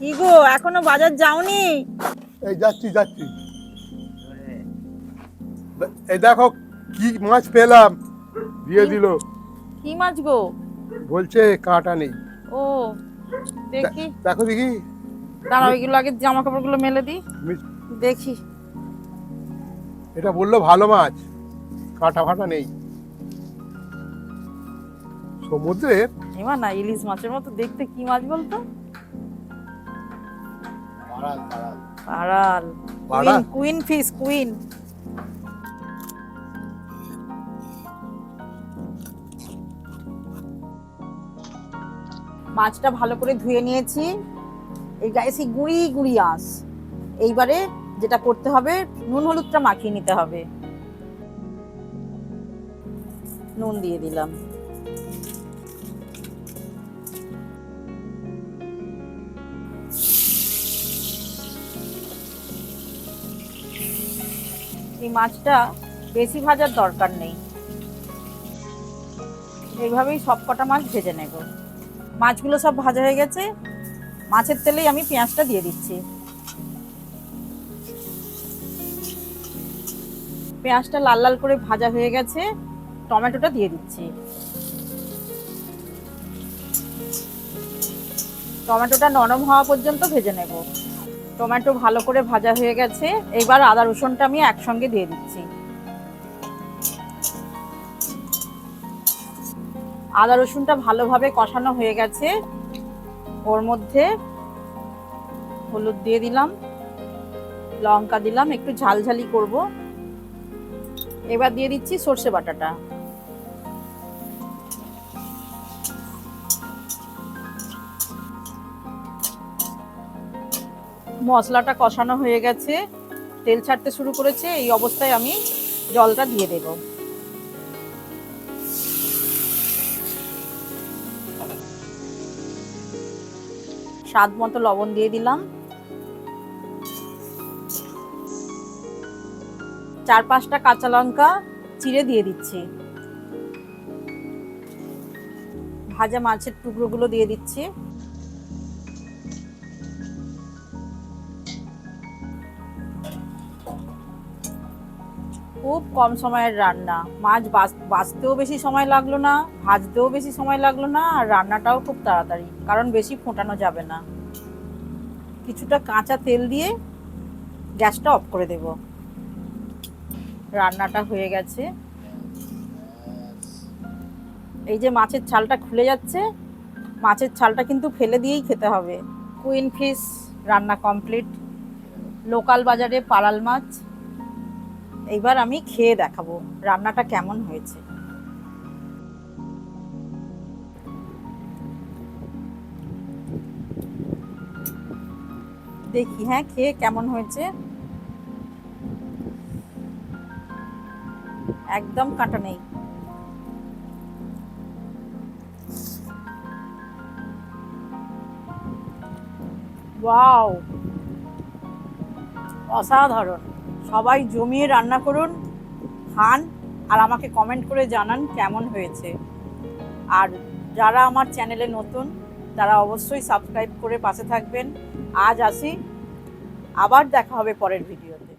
কি গো এখনো বাজার যাওনি? এই যাচ্ছি যাচ্ছি। এই দেখো কি মাছ পেলাম, দিয়ে দিল। কি মাছ গো? বলছে কাঁটা নেই। ও দেখি, দেখো দেখি। দাঁড়াও এগুলো আগে জামা কাপড়গুলো মেলে দিই, দেখি। এটা বললো ভালো মাছ, কাঁটা ফাটা নেই। সমুদ্রের এবার না ইলিশ মাছের মতো দেখতে, কি মাছ বলতো? পারাল। পারাল? Queen fish, queen. মাছটা ভালো করে ধুয়ে নিয়েছি। এই গায়ে সেই গুঁড়ি গুঁড়ি আঁশ। এইবারে যেটা করতে হবে, নুন হলুদটা মাখিয়ে নিতে হবে। নুন দিয়ে দিলাম। এই মাছটা বেশি ভাজার দরকার নেই, এইভাবেই সব কটা মাছ ভেজে নেব। মাছগুলো সব ভাজা হয়ে গেছে, মাছের তেলেই আমি পেঁয়াজটা দিয়ে দিচ্ছি। পেঁয়াজটা লাল লাল করে ভাজা হয়ে গেছে, টমেটোটা দিয়ে দিচ্ছি। টমেটোটা নরম হওয়া পর্যন্ত ভেজে নেব। টমেটো ভালো করে ভাজা হয়ে গেছে, এবার আদা রসুনটা আমি একসঙ্গে দিয়ে দিচ্ছি। আদা রসুনটা ভালোভাবে কষানো হয়ে গেছে, ওর মধ্যে হলুদ দিয়ে দিলাম, লঙ্কা দিলাম, একটু ঝালঝালি করব। এবার দিয়ে দিচ্ছি সর্ষে বাটাটা। মশলাটা কষানো হয়ে গেছে, তেল ছাড়তে শুরু করেছে। এই অবস্থায় আমি জলটা দিয়ে দেব। স্বাদ মতো লবণ দিয়ে দিলাম। 4-5টা কাঁচা লঙ্কা চিড়ে দিয়ে দিচ্ছি। ভাজা মাছের টুকরোগুলো দিয়ে দিচ্ছি। খুব কম সময়ের রান্না, মাছ বাছতেও বেশি সময় লাগলো না, ভাজতেও বেশি সময় লাগলো না, আর রান্নাটাও খুব তাড়াতাড়ি, কারণ বেশি ফোটানো যাবে না। কিছুটা কাঁচা তেল দিয়ে গ্যাসটা অফ করে দেব। রান্নাটা হয়ে গেছে। এই যে মাছের ছালটা খুলে যাচ্ছে, মাছের ছালটা কিন্তু ফেলে দিয়েই খেতে হবে। কুইন ফিশ রান্না কমপ্লিট, লোকাল বাজারে পারাল মাছ। এইবার আমি খেয়ে দেখাবো রান্নাটা কেমন হয়েছে। দেখি হ্যাঁ খেয়ে কেমন হয়েছে। একদম কাঁটা নেই। ওয়াও, অসাধারণ। সবাই জমিয়ে রান্না করুন, খান, আর আমাকে কমেন্ট করে জানান কেমন হয়েছে। আর যারা আমার চ্যানেলে নতুন, তারা অবশ্যই সাবস্ক্রাইব করে পাশে থাকবেন। আজ আসি, আবার দেখা হবে পরের ভিডিওতে।